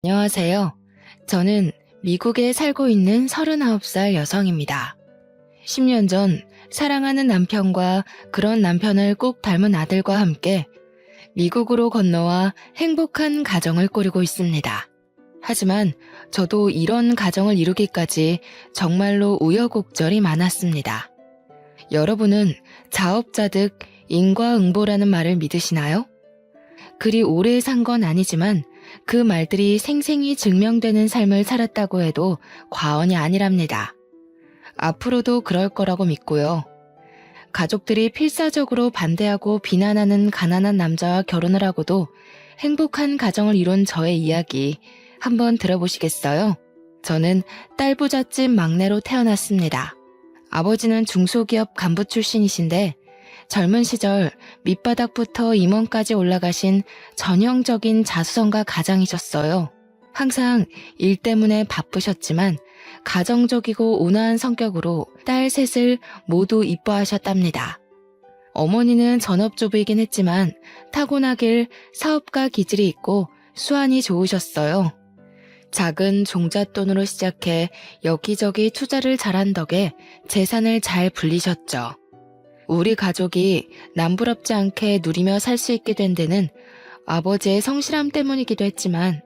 안녕하세요. 저는 미국에 살고 있는 39살 여성입니다. 10년 전 사랑하는 남편과 그런 남편을 꼭 닮은 아들과 함께 미국으로 건너와 행복한 가정을 꾸리고 있습니다. 하지만 저도 이런 가정을 이루기까지 정말로 우여곡절이 많았습니다. 여러분은 자업자득 인과응보라는 말을 믿으시나요? 그리 오래 산 건 아니지만 그 말들이 생생히 증명되는 삶을 살았다고 해도 과언이 아니랍니다. 앞으로도 그럴 거라고 믿고요. 가족들이 필사적으로 반대하고 비난하는 가난한 남자와 결혼을 하고도 행복한 가정을 이룬 저의 이야기 한번 들어보시겠어요? 저는 딸부잣집 막내로 태어났습니다. 아버지는 중소기업 간부 출신이신데 젊은 시절 밑바닥부터 임원까지 올라가신 전형적인 자수성가 가장이셨어요. 항상 일 때문에 바쁘셨지만 가정적이고 온화한 성격으로 딸 셋을 모두 이뻐하셨답니다. 어머니는 전업주부이긴 했지만 타고나길 사업가 기질이 있고 수완이 좋으셨어요. 작은 종잣돈으로 시작해 여기저기 투자를 잘한 덕에 재산을 잘 불리셨죠. 우리 가족이 남부럽지 않게 누리며 살 수 있게 된 데는 아버지의 성실함 때문이기도 했지만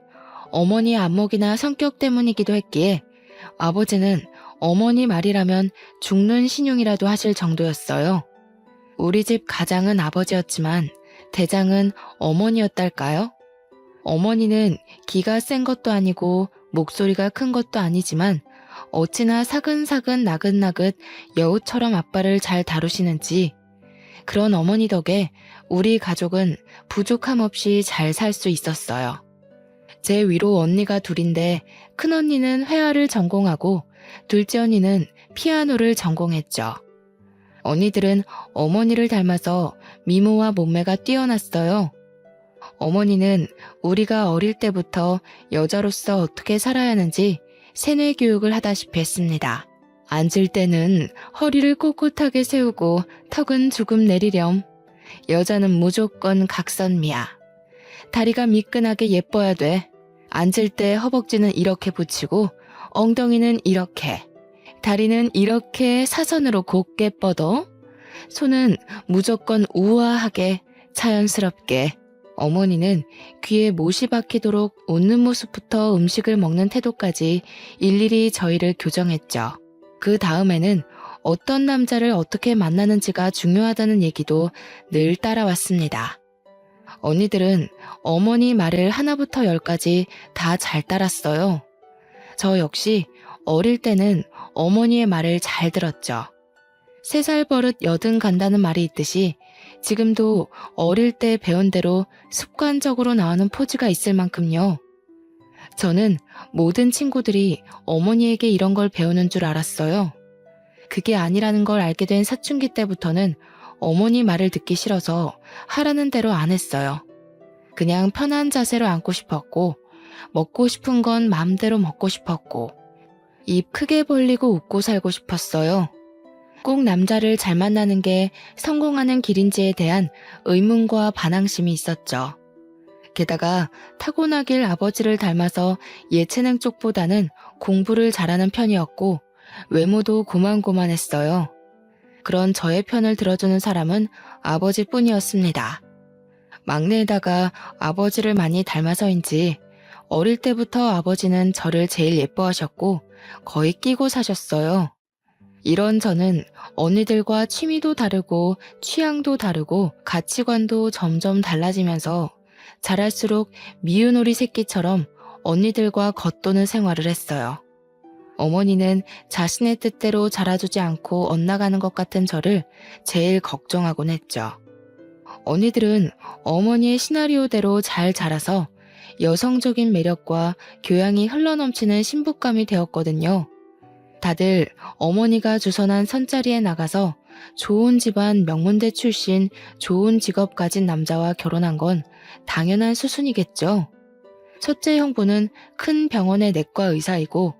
어머니의 안목이나 성격 때문이기도 했기에 아버지는 어머니 말이라면 죽는 신용이라도 하실 정도였어요. 우리 집 가장은 아버지였지만 대장은 어머니였달까요? 어머니는 기가 센 것도 아니고 목소리가 큰 것도 아니지만 어찌나 사근사근 나긋나긋 여우처럼 아빠를 잘 다루시는지 그런 어머니 덕에 우리 가족은 부족함 없이 잘 살 수 있었어요. 제 위로 언니가 둘인데 큰언니는 회화를 전공하고 둘째 언니는 피아노를 전공했죠. 언니들은 어머니를 닮아서 미모와 몸매가 뛰어났어요. 어머니는 우리가 어릴 때부터 여자로서 어떻게 살아야 하는지 세뇌 교육을 하다시피 했습니다. 앉을 때는 허리를 꼿꼿하게 세우고 턱은 조금 내리렴. 여자는 무조건 각선미야. 다리가 미끈하게 예뻐야 돼. 앉을 때 허벅지는 이렇게 붙이고 엉덩이는 이렇게. 다리는 이렇게 사선으로 곧게 뻗어. 손은 무조건 우아하게 자연스럽게. 어머니는 귀에 못이 박히도록 웃는 모습부터 음식을 먹는 태도까지 일일이 저희를 교정했죠. 그 다음에는 어떤 남자를 어떻게 만나는지가 중요하다는 얘기도 늘 따라왔습니다. 언니들은 어머니 말을 하나부터 열까지 다 잘 따랐어요. 저 역시 어릴 때는 어머니의 말을 잘 들었죠. 3살 버릇 여든 간다는 말이 있듯이 지금도 어릴 때 배운 대로 습관적으로 나오는 포즈가 있을 만큼요. 저는 모든 친구들이 어머니에게 이런 걸 배우는 줄 알았어요. 그게 아니라는 걸 알게 된 사춘기 때부터는 어머니 말을 듣기 싫어서 하라는 대로 안 했어요. 그냥 편한 자세로 앉고 싶었고 먹고 싶은 건 마음대로 먹고 싶었고 입 크게 벌리고 웃고 살고 싶었어요. 꼭 남자를 잘 만나는 게 성공하는 길인지에 대한 의문과 반항심이 있었죠. 게다가 타고나길 아버지를 닮아서 예체능 쪽보다는 공부를 잘하는 편이었고 외모도 고만고만했어요. 그런 저의 편을 들어주는 사람은 아버지뿐이었습니다. 막내에다가 아버지를 많이 닮아서인지 어릴 때부터 아버지는 저를 제일 예뻐하셨고 거의 끼고 사셨어요. 이런 저는 언니들과 취미도 다르고 취향도 다르고 가치관도 점점 달라지면서 자랄수록 미운 오리 새끼처럼 언니들과 겉도는 생활을 했어요. 어머니는 자신의 뜻대로 자라주지 않고 엇나가는 것 같은 저를 제일 걱정하곤 했죠. 언니들은 어머니의 시나리오대로 잘 자라서 여성적인 매력과 교양이 흘러넘치는 신부감이 되었거든요. 다들 어머니가 주선한 선자리에 나가서 좋은 집안 명문대 출신 좋은 직업 가진 남자와 결혼한 건 당연한 수순이겠죠. 첫째 형부는 큰 병원의 내과 의사이고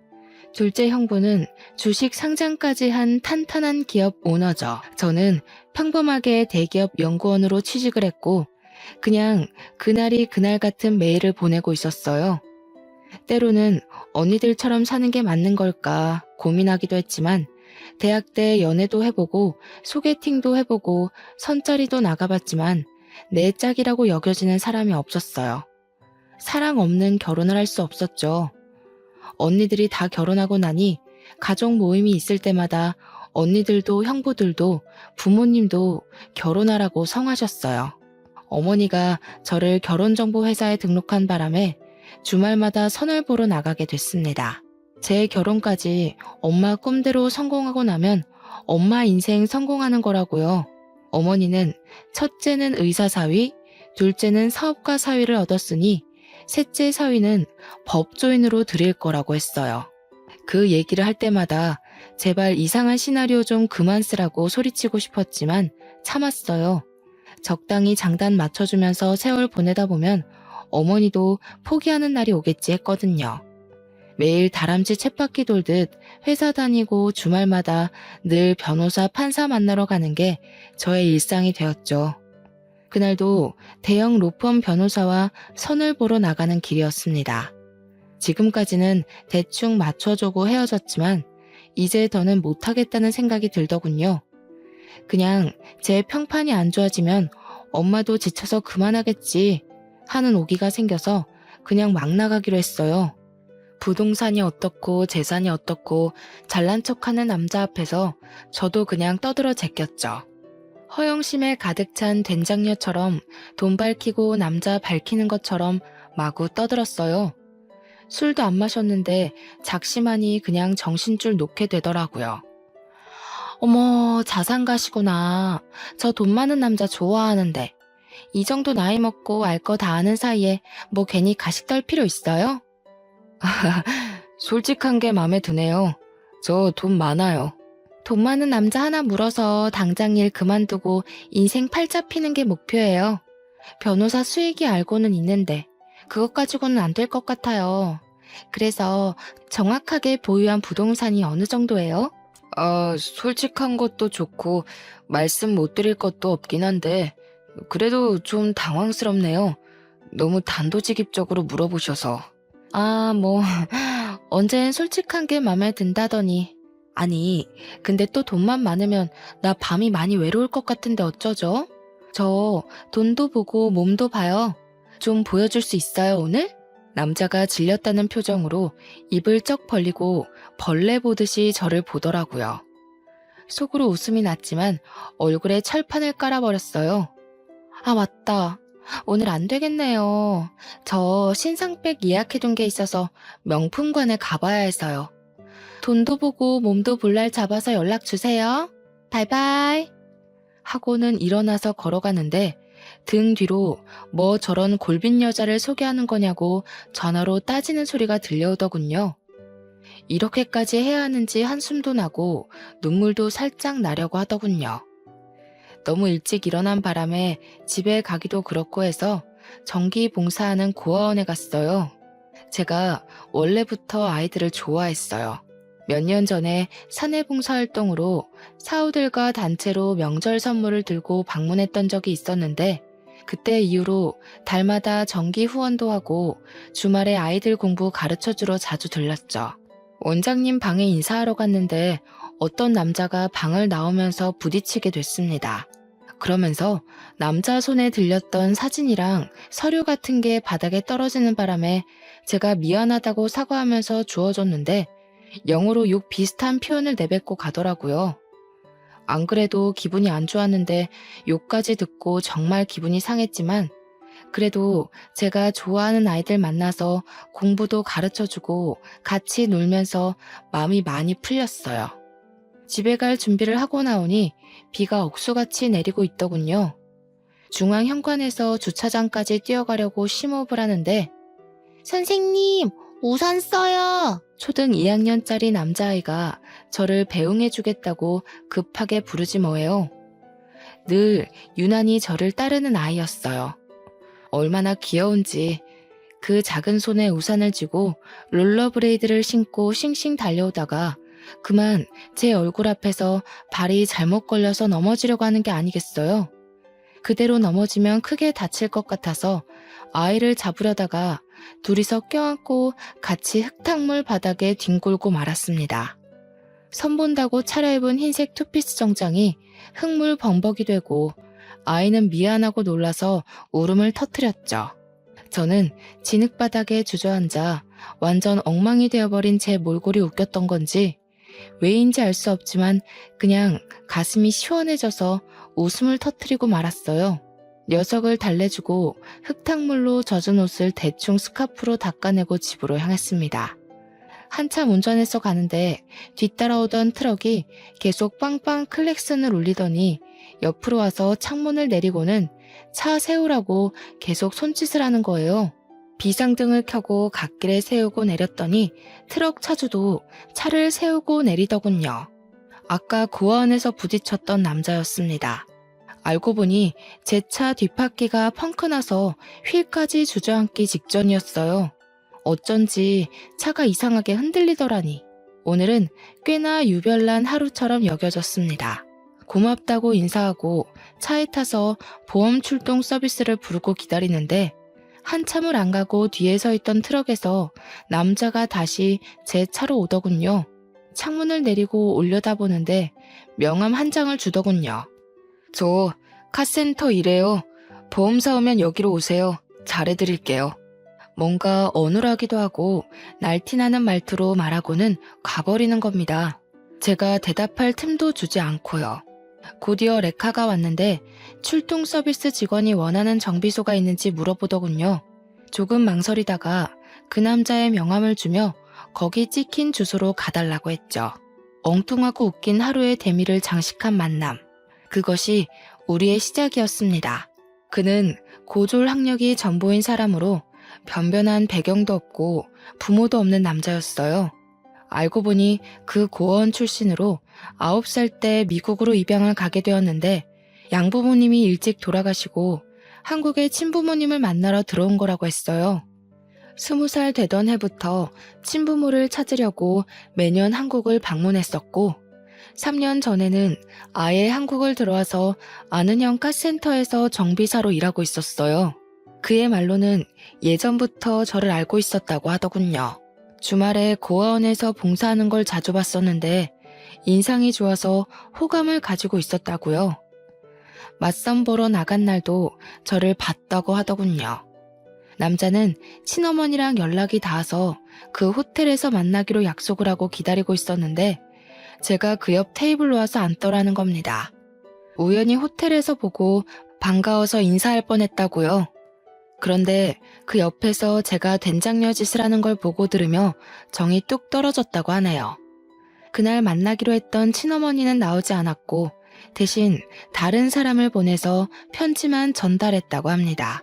둘째 형부는 주식 상장까지 한 탄탄한 기업 오너죠. 저는 평범하게 대기업 연구원으로 취직을 했고 그냥 그날이 그날 같은 매일을 보내고 있었어요. 때로는 언니들처럼 사는 게 맞는 걸까 고민하기도 했지만 대학 때 연애도 해보고 소개팅도 해보고 선짜리도 나가봤지만 내 짝이라고 여겨지는 사람이 없었어요. 사랑 없는 결혼을 할 수 없었죠. 언니들이 다 결혼하고 나니 가족 모임이 있을 때마다 언니들도 형부들도 부모님도 결혼하라고 성하셨어요. 어머니가 저를 결혼정보회사에 등록한 바람에 주말마다 선을 보러 나가게 됐습니다. 제 결혼까지 엄마 꿈대로 성공하고 나면 엄마 인생 성공하는 거라고요. 어머니는 첫째는 의사 사위, 둘째는 사업가 사위를 얻었으니 셋째 사위는 법조인으로 드릴 거라고 했어요. 그 얘기를 할 때마다 제발 이상한 시나리오 좀 그만 쓰라고 소리치고 싶었지만 참았어요. 적당히 장단 맞춰주면서 세월 보내다 보면 어머니도 포기하는 날이 오겠지 했거든요. 매일 다람쥐 쳇바퀴 돌듯 회사 다니고 주말마다 늘 변호사 판사 만나러 가는 게 저의 일상이 되었죠. 그날도 대형 로펌 변호사와 선을 보러 나가는 길이었습니다. 지금까지는 대충 맞춰주고 헤어졌지만 이제 더는 못하겠다는 생각이 들더군요. 그냥 제 평판이 안 좋아지면 엄마도 지쳐서 그만하겠지 하는 오기가 생겨서 그냥 막 나가기로 했어요. 부동산이 어떻고 재산이 어떻고 잘난 척하는 남자 앞에서 저도 그냥 떠들어 제꼈죠. 허영심에 가득 찬 된장녀처럼 돈 밝히고 남자 밝히는 것처럼 마구 떠들었어요. 술도 안 마셨는데 작심하니 그냥 정신줄 놓게 되더라고요. 어머, 자산가시구나. 저 돈 많은 남자 좋아하는데. 이 정도 나이 먹고 알 거 다 아는 사이에 뭐 괜히 가식 떨 필요 있어요? 솔직한 게 마음에 드네요. 저 돈 많아요. 돈 많은 남자 하나 물어서 당장 일 그만두고 인생 팔자 피는 게 목표예요. 변호사 수익이 알고는 있는데 그것 가지고는 안 될 것 같아요. 그래서 정확하게 보유한 부동산이 어느 정도예요? 솔직한 것도 좋고 말씀 못 드릴 것도 없긴 한데 그래도 좀 당황스럽네요. 너무 단도직입적으로 물어보셔서. 뭐 언젠 솔직한 게 마음에 든다더니. 아니, 근데 또 돈만 많으면 나 밤이 많이 외로울 것 같은데 어쩌죠? 저 돈도 보고 몸도 봐요. 좀 보여줄 수 있어요, 오늘? 남자가 질렸다는 표정으로 입을 쩍 벌리고 벌레 보듯이 저를 보더라고요. 속으로 웃음이 났지만 얼굴에 철판을 깔아버렸어요. 맞다. 오늘 안 되겠네요. 저 신상백 예약해둔 게 있어서 명품관에 가봐야 해서요. 돈도 보고 몸도 볼 날 잡아서 연락 주세요. 바이바이. 하고는 일어나서 걸어가는데 등 뒤로 뭐 저런 골빈 여자를 소개하는 거냐고 전화로 따지는 소리가 들려오더군요. 이렇게까지 해야 하는지 한숨도 나고 눈물도 살짝 나려고 하더군요. 너무 일찍 일어난 바람에 집에 가기도 그렇고 해서 전기 봉사하는 고아원에 갔어요. 제가 원래부터 아이들을 좋아했어요. 몇 년 전에 사내 봉사활동으로 사우들과 단체로 명절 선물을 들고 방문했던 적이 있었는데 그때 이후로 달마다 정기 후원도 하고 주말에 아이들 공부 가르쳐주러 자주 들렀죠. 원장님 방에 인사하러 갔는데 어떤 남자가 방을 나오면서 부딪히게 됐습니다. 그러면서 남자 손에 들렸던 사진이랑 서류 같은 게 바닥에 떨어지는 바람에 제가 미안하다고 사과하면서 주워줬는데 영어로 욕 비슷한 표현을 내뱉고 가더라고요. 안 그래도 기분이 안 좋았는데 욕까지 듣고 정말 기분이 상했지만 그래도 제가 좋아하는 아이들 만나서 공부도 가르쳐주고 같이 놀면서 마음이 많이 풀렸어요. 집에 갈 준비를 하고 나오니 비가 억수같이 내리고 있더군요. 중앙현관에서 주차장까지 뛰어가려고 심호흡을 하는데 선생님, 우산 써요. 초등 2학년짜리 남자아이가 저를 배웅해주겠다고 급하게 부르지 뭐예요. 늘 유난히 저를 따르는 아이였어요. 얼마나 귀여운지 그 작은 손에 우산을 쥐고 롤러브레이드를 신고 싱싱 달려오다가 그만 제 얼굴 앞에서 발이 잘못 걸려서 넘어지려고 하는 게 아니겠어요. 그대로 넘어지면 크게 다칠 것 같아서 아이를 잡으려다가 둘이서 껴안고 같이 흙탕물 바닥에 뒹굴고 말았습니다. 선본다고 차려입은 흰색 투피스 정장이 흙물 범벅이 되고 아이는 미안하고 놀라서 울음을 터뜨렸죠. 저는 진흙바닥에 주저앉아 완전 엉망이 되어버린 제 몰골이 웃겼던 건지 왜인지 알 수 없지만 그냥 가슴이 시원해져서 웃음을 터뜨리고 말았어요. 녀석을 달래주고 흙탕물로 젖은 옷을 대충 스카프로 닦아내고 집으로 향했습니다. 한참 운전해서 가는데 뒤따라오던 트럭이 계속 빵빵 클렉슨을 울리더니 옆으로 와서 창문을 내리고는 차 세우라고 계속 손짓을 하는 거예요. 비상등을 켜고 갓길에 세우고 내렸더니 트럭 차주도 차를 세우고 내리더군요. 아까 고아원에서 부딪혔던 남자였습니다. 알고 보니 제 차 뒷바퀴가 펑크나서 휠까지 주저앉기 직전이었어요. 어쩐지 차가 이상하게 흔들리더라니. 오늘은 꽤나 유별난 하루처럼 여겨졌습니다. 고맙다고 인사하고 차에 타서 보험 출동 서비스를 부르고 기다리는데 한참을 안 가고 뒤에 서 있던 트럭에서 남자가 다시 제 차로 오더군요. 창문을 내리고 올려다보는데 명함 한 장을 주더군요. 저 카센터 일해요. 보험사 오면 여기로 오세요. 잘해드릴게요. 뭔가 어눌하기도 하고 날티나는 말투로 말하고는 가버리는 겁니다. 제가 대답할 틈도 주지 않고요. 곧이어 레카가 왔는데 출동 서비스 직원이 원하는 정비소가 있는지 물어보더군요. 조금 망설이다가 그 남자의 명함을 주며 거기 찍힌 주소로 가달라고 했죠. 엉뚱하고 웃긴 하루의 대미를 장식한 만남. 그것이 우리의 시작이었습니다. 그는 고졸 학력이 전보인 사람으로 변변한 배경도 없고 부모도 없는 남자였어요. 알고 보니 그 고아원 출신으로 9살 때 미국으로 입양을 가게 되었는데 양부모님이 일찍 돌아가시고 한국의 친부모님을 만나러 들어온 거라고 했어요. 20살 되던 해부터 친부모를 찾으려고 매년 한국을 방문했었고 3년 전에는 아예 한국을 들어와서 아는 형 카센터에서 정비사로 일하고 있었어요. 그의 말로는 예전부터 저를 알고 있었다고 하더군요. 주말에 고아원에서 봉사하는 걸 자주 봤었는데 인상이 좋아서 호감을 가지고 있었다고요. 맞선 보러 나간 날도 저를 봤다고 하더군요. 남자는 친어머니랑 연락이 닿아서 그 호텔에서 만나기로 약속을 하고 기다리고 있었는데 제가 그 옆 테이블로 와서 앉더라는 겁니다. 우연히 호텔에서 보고 반가워서 인사할 뻔했다고요. 그런데 그 옆에서 제가 된장녀 짓을 하는 걸 보고 들으며 정이 뚝 떨어졌다고 하네요. 그날 만나기로 했던 친어머니는 나오지 않았고 대신 다른 사람을 보내서 편지만 전달했다고 합니다.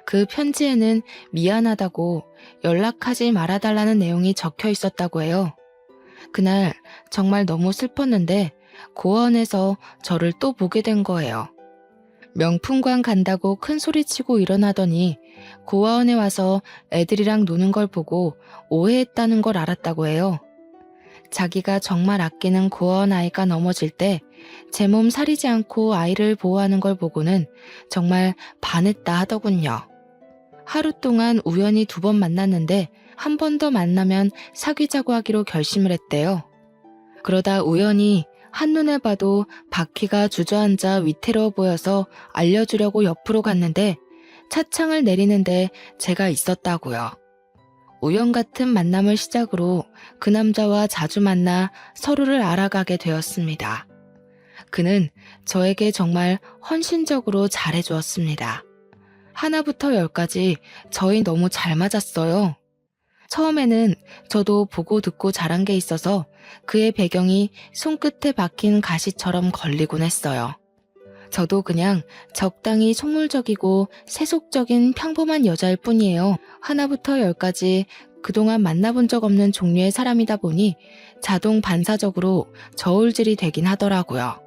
그 편지에는 미안하다고 연락하지 말아달라는 내용이 적혀 있었다고 해요. 그날 정말 너무 슬펐는데 고아원에서 저를 또 보게 된 거예요. 명품관 간다고 큰 소리치고 일어나더니 고아원에 와서 애들이랑 노는 걸 보고 오해했다는 걸 알았다고 해요. 자기가 정말 아끼는 고아원 아이가 넘어질 때 제 몸 사리지 않고 아이를 보호하는 걸 보고는 정말 반했다 하더군요. 하루 동안 우연히 2번 만났는데 한 번 더 만나면 사귀자고 하기로 결심을 했대요. 그러다 우연히 한눈에 봐도 바퀴가 주저앉아 위태로워 보여서 알려주려고 옆으로 갔는데 차창을 내리는데 제가 있었다고요. 우연 같은 만남을 시작으로 그 남자와 자주 만나 서로를 알아가게 되었습니다. 그는 저에게 정말 헌신적으로 잘해주었습니다. 하나부터 10까지 저희 너무 잘 맞았어요. 처음에는 저도 보고 듣고 자란 게 있어서 그의 배경이 손끝에 박힌 가시처럼 걸리곤 했어요. 저도 그냥 적당히 속물적이고 세속적인 평범한 여자일 뿐이에요. 하나부터 10까지 그동안 만나본 적 없는 종류의 사람이다 보니 자동 반사적으로 저울질이 되긴 하더라고요.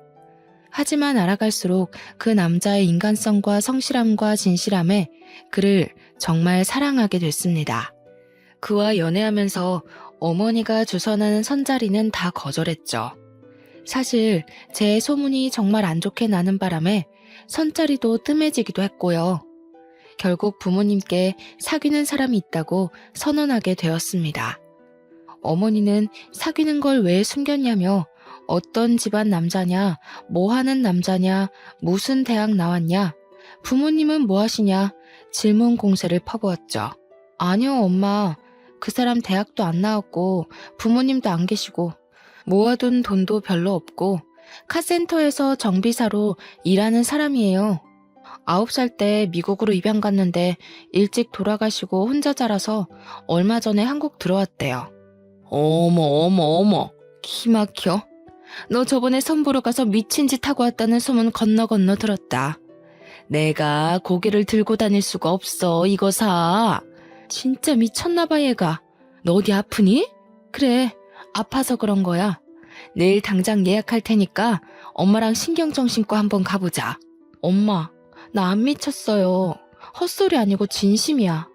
하지만 알아갈수록 그 남자의 인간성과 성실함과 진실함에 그를 정말 사랑하게 됐습니다. 그와 연애하면서 어머니가 주선하는 선자리는 다 거절했죠. 사실 제 소문이 정말 안 좋게 나는 바람에 선자리도 뜸해지기도 했고요. 결국 부모님께 사귀는 사람이 있다고 선언하게 되었습니다. 어머니는 사귀는 걸 왜 숨겼냐며 어떤 집안 남자냐, 뭐 하는 남자냐, 무슨 대학 나왔냐, 부모님은 뭐 하시냐 질문 공세를 퍼부었죠. 아니요, 엄마. 그 사람 대학도 안 나왔고 부모님도 안 계시고 모아둔 돈도 별로 없고 카센터에서 정비사로 일하는 사람이에요. 9살 때 미국으로 입양 갔는데 일찍 돌아가시고 혼자 자라서 얼마 전에 한국 들어왔대요. 어머, 키 막혀. 너 저번에 선보러 가서 미친 짓 하고 왔다는 소문 건너 들었다. 내가 고개를 들고 다닐 수가 없어, 이거 사. 진짜 미쳤나봐, 얘가. 너 어디 아프니? 그래, 아파서 그런 거야. 내일 당장 예약할 테니까 엄마랑 신경정신과 한번 가보자. 엄마, 나 안 미쳤어요. 헛소리 아니고 진심이야.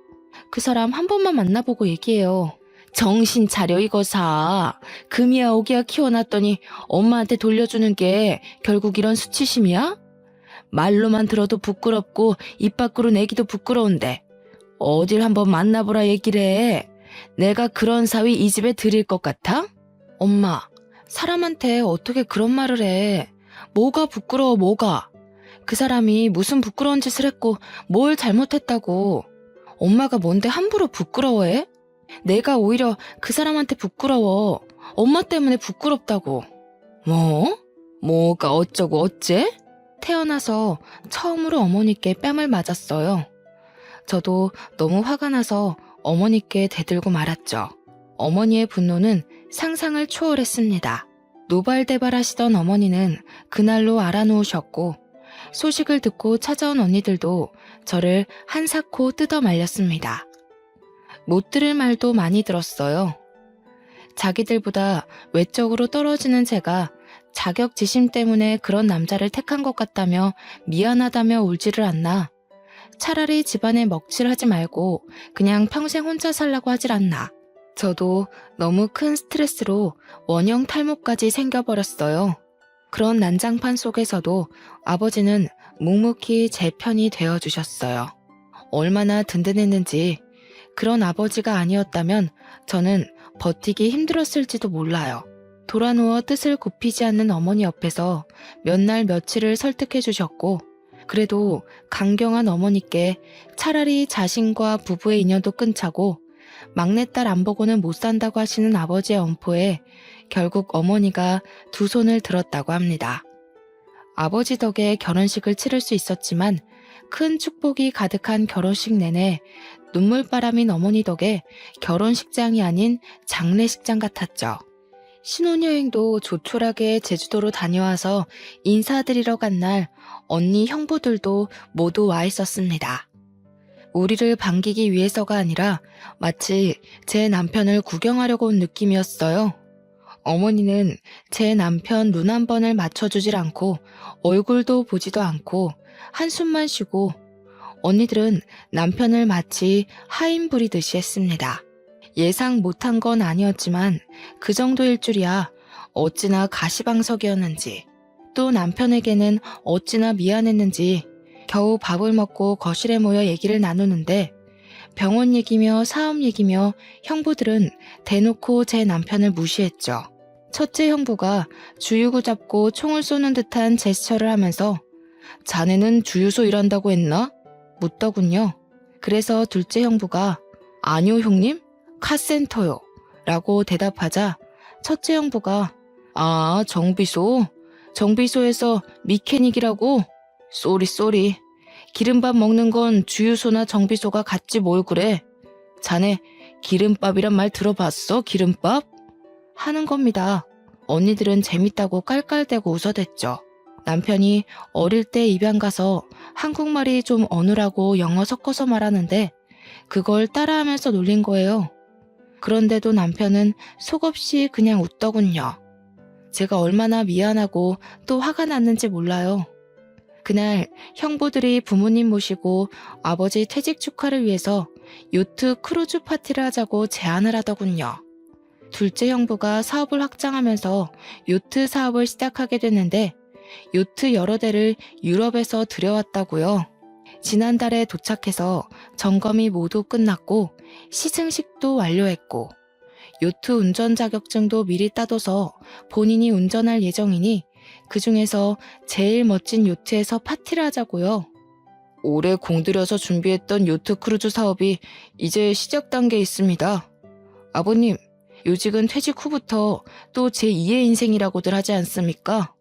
그 사람 한 번만 만나보고 얘기해요. 정신 차려, 이거 사. 금이야 오기야 키워놨더니 엄마한테 돌려주는 게 결국 이런 수치심이야? 말로만 들어도 부끄럽고 입 밖으로 내기도 부끄러운데 어딜 한번 만나보라 얘기를 해. 내가 그런 사위 이 집에 들일 것 같아? 엄마, 사람한테 어떻게 그런 말을 해. 뭐가 부끄러워, 뭐가. 그 사람이 무슨 부끄러운 짓을 했고 뭘 잘못했다고. 엄마가 뭔데 함부로 부끄러워해? 내가 오히려 그 사람한테 부끄러워. 엄마 때문에 부끄럽다고. 뭐? 뭐가 어쩌고 어째? 태어나서 처음으로 어머니께 뺨을 맞았어요. 저도 너무 화가 나서 어머니께 대들고 말았죠. 어머니의 분노는 상상을 초월했습니다. 노발대발하시던 어머니는 그날로 알아놓으셨고 소식을 듣고 찾아온 언니들도 저를 한사코 뜯어 말렸습니다. 못 들을 말도 많이 들었어요. 자기들보다 외적으로 떨어지는 제가 자격지심 때문에 그런 남자를 택한 것 같다며 미안하다며 울지를 않나. 차라리 집안에 먹칠하지 말고 그냥 평생 혼자 살라고 하질 않나. 저도 너무 큰 스트레스로 원형 탈모까지 생겨버렸어요. 그런 난장판 속에서도 아버지는 묵묵히 제 편이 되어주셨어요. 얼마나 든든했는지. 그런 아버지가 아니었다면 저는 버티기 힘들었을지도 몰라요. 돌아누워 뜻을 굽히지 않는 어머니 옆에서 몇 날 며칠을 설득해 주셨고 그래도 강경한 어머니께 차라리 자신과 부부의 인연도 끊자고 막내딸 안 보고는 못 산다고 하시는 아버지의 엄포에 결국 어머니가 두 손을 들었다고 합니다. 아버지 덕에 결혼식을 치를 수 있었지만 큰 축복이 가득한 결혼식 내내 눈물바람인 어머니 덕에 결혼식장이 아닌 장례식장 같았죠. 신혼여행도 조촐하게 제주도로 다녀와서 인사드리러 간 날 언니 형부들도 모두 와 있었습니다. 우리를 반기기 위해서가 아니라 마치 제 남편을 구경하려고 온 느낌이었어요. 어머니는 제 남편 눈 한 번을 맞춰주질 않고 얼굴도 보지도 않고 한숨만 쉬고 언니들은 남편을 마치 하인 부리듯이 했습니다. 예상 못한 건 아니었지만 그 정도일 줄이야 어찌나 가시방석이었는지 또 남편에게는 어찌나 미안했는지 겨우 밥을 먹고 거실에 모여 얘기를 나누는데 병원 얘기며 사업 얘기며 형부들은 대놓고 제 남편을 무시했죠. 첫째 형부가 주유구 잡고 총을 쏘는 듯한 제스처를 하면서 자네는 주유소 일한다고 했나? 묻더군요. 그래서 둘째 형부가 아니요 형님, 카센터요 라고 대답하자 첫째 형부가 아 정비소에서 미케닉이라고? 쏘리 기름밥 먹는 건 주유소나 정비소가 같지 뭘 그래. 자네 기름밥이란 말 들어봤어? 기름밥? 하는 겁니다. 언니들은 재밌다고 깔깔대고 웃어댔죠. 남편이 어릴 때 입양 가서 한국말이 좀 어눌하고 영어 섞어서 말하는데 그걸 따라하면서 놀린 거예요. 그런데도 남편은 속없이 그냥 웃더군요. 제가 얼마나 미안하고 또 화가 났는지 몰라요. 그날 형부들이 부모님 모시고 아버지 퇴직 축하를 위해서 요트 크루즈 파티를 하자고 제안을 하더군요. 둘째 형부가 사업을 확장하면서 요트 사업을 시작하게 됐는데 요트 여러 대를 유럽에서 들여왔다고요. 지난달에 도착해서 점검이 모두 끝났고 시승식도 완료했고 요트 운전 자격증도 미리 따둬서 본인이 운전할 예정이니 그 중에서 제일 멋진 요트에서 파티를 하자고요. 올해 공들여서 준비했던 요트 크루즈 사업이 이제 시작 단계에 있습니다. 아버님, 요직은 퇴직 후부터 또 제2의 인생이라고들 하지 않습니까?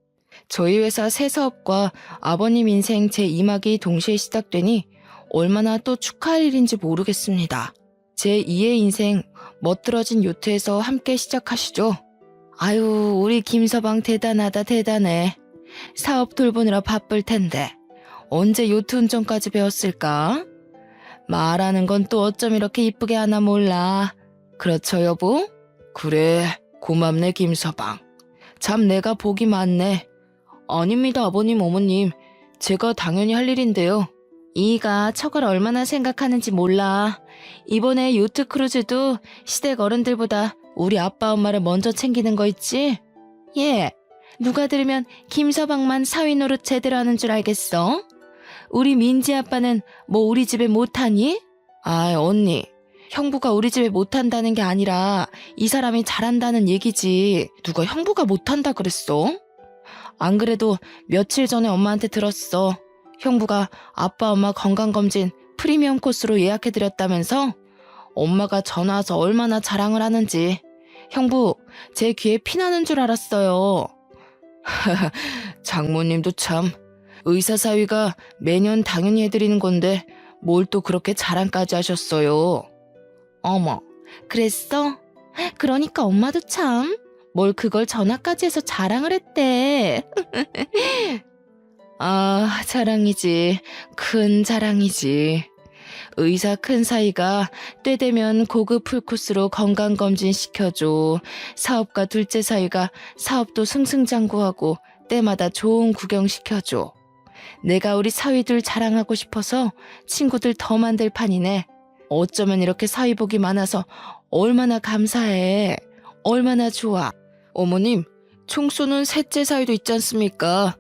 저희 회사 새 사업과 아버님 인생 제2막이 동시에 시작되니 얼마나 또 축하할 일인지 모르겠습니다. 제2의 인생 멋들어진 요트에서 함께 시작하시죠. 아유, 우리 김서방 대단하다 대단해. 사업 돌보느라 바쁠 텐데 언제 요트 운전까지 배웠을까? 말하는 건 또 어쩜 이렇게 이쁘게 하나 몰라. 그렇죠 여보? 그래, 고맙네 김서방. 참 내가 복이 많네. 아닙니다 아버님 어머님, 제가 당연히 할 일인데요. 이가 척을 얼마나 생각하는지 몰라. 이번에 요트 크루즈도 시댁 어른들보다 우리 아빠 엄마를 먼저 챙기는 거 있지? 예, 누가 들으면 김서방만 사위 노릇 제대로 하는 줄 알겠어? 우리 민지 아빠는 뭐 우리 집에 못하니? 아이 언니, 형부가 우리 집에 못한다는 게 아니라 이 사람이 잘한다는 얘기지. 누가 형부가 못한다 그랬어? 안 그래도 며칠 전에 엄마한테 들었어. 형부가 아빠 엄마 건강검진 프리미엄 코스로 예약해드렸다면서? 엄마가 전화 와서 얼마나 자랑을 하는지. 형부, 제 귀에 피나는 줄 알았어요. 장모님도 참, 의사 사위가 매년 당연히 해드리는 건데 뭘 또 그렇게 자랑까지 하셨어요. 어머, 그랬어? 그러니까 엄마도 참, 뭘 그걸 전화까지 해서 자랑을 했대. 아, 자랑이지. 큰 자랑이지. 의사 큰 사이가 때 되면 고급 풀코스로 건강검진 시켜줘. 사업가 둘째 사이가 사업도 승승장구하고 때마다 좋은 구경 시켜줘. 내가 우리 사위들 자랑하고 싶어서 친구들 더 만들 판이네. 어쩌면 이렇게 사위복이 많아서 얼마나 감사해. 얼마나 좋아. 어머님, 총 쏘는 셋째 사위도 있지 않습니까?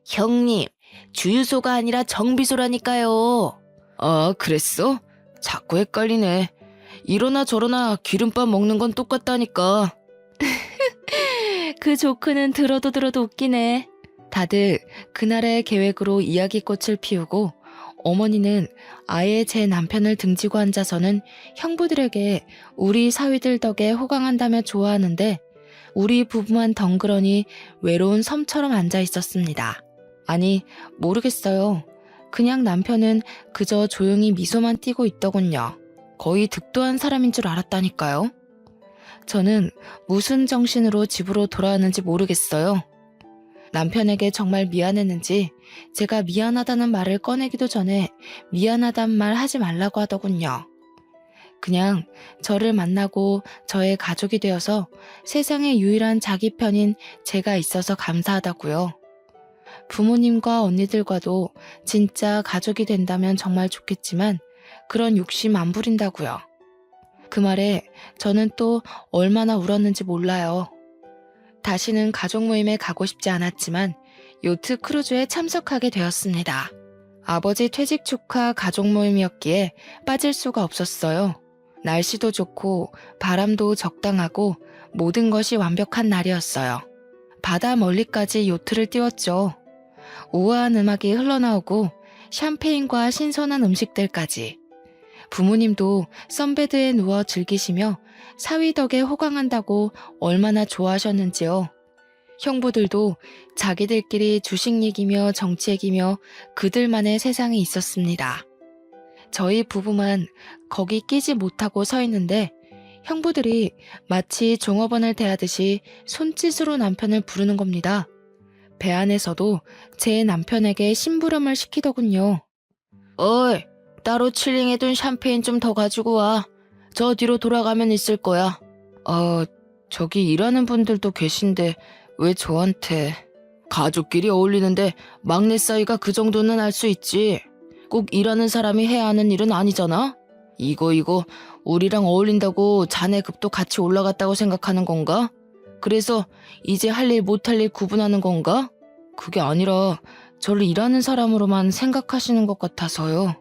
형님, 주유소가 아니라 정비소라니까요. 아, 그랬어? 자꾸 헷갈리네. 이러나 저러나 기름밥 먹는 건 똑같다니까. 그 조크는 들어도 웃기네. 다들 그날의 계획으로 이야기꽃을 피우고 어머니는 아예 제 남편을 등지고 앉아서는 형부들에게 우리 사위들 덕에 호강한다며 좋아하는데 우리 부부만 덩그러니 외로운 섬처럼 앉아 있었습니다. 아니, 모르겠어요. 그냥 남편은 그저 조용히 미소만 띠고 있더군요. 거의 득도한 사람인 줄 알았다니까요. 저는 무슨 정신으로 집으로 돌아왔는지 모르겠어요. 남편에게 정말 미안했는지 제가 미안하다는 말을 꺼내기도 전에 미안하단 말 하지 말라고 하더군요. 그냥 저를 만나고 저의 가족이 되어서 세상에 유일한 자기 편인 제가 있어서 감사하다고요. 부모님과 언니들과도 진짜 가족이 된다면 정말 좋겠지만 그런 욕심 안 부린다고요. 그 말에 저는 또 얼마나 울었는지 몰라요. 다시는 가족 모임에 가고 싶지 않았지만 요트 크루즈에 참석하게 되었습니다. 아버지 퇴직 축하 가족 모임이었기에 빠질 수가 없었어요. 날씨도 좋고 바람도 적당하고 모든 것이 완벽한 날이었어요. 바다 멀리까지 요트를 띄웠죠. 우아한 음악이 흘러나오고 샴페인과 신선한 음식들까지. 부모님도 선베드에 누워 즐기시며 사위 덕에 호강한다고 얼마나 좋아하셨는지요. 형부들도 자기들끼리 주식 얘기며 정치 얘기며 그들만의 세상에 있었습니다. 저희 부부만 거기 끼지 못하고 서 있는데 형부들이 마치 종업원을 대하듯이 손짓으로 남편을 부르는 겁니다. 배 안에서도 제 남편에게 심부름을 시키더군요. 어이, 따로 칠링해둔 샴페인 좀 더 가지고 와. 저 뒤로 돌아가면 있을 거야. 저기 일하는 분들도 계신데 왜 저한테. 가족끼리 어울리는데 막내 사이가 그 정도는 알 수 있지. 꼭 일하는 사람이 해야 하는 일은 아니잖아. 이거 우리랑 어울린다고 자네 급도 같이 올라갔다고 생각하는 건가? 그래서 이제 할 일 못할 일 구분하는 건가? 그게 아니라 저를 일하는 사람으로만 생각하시는 것 같아서요.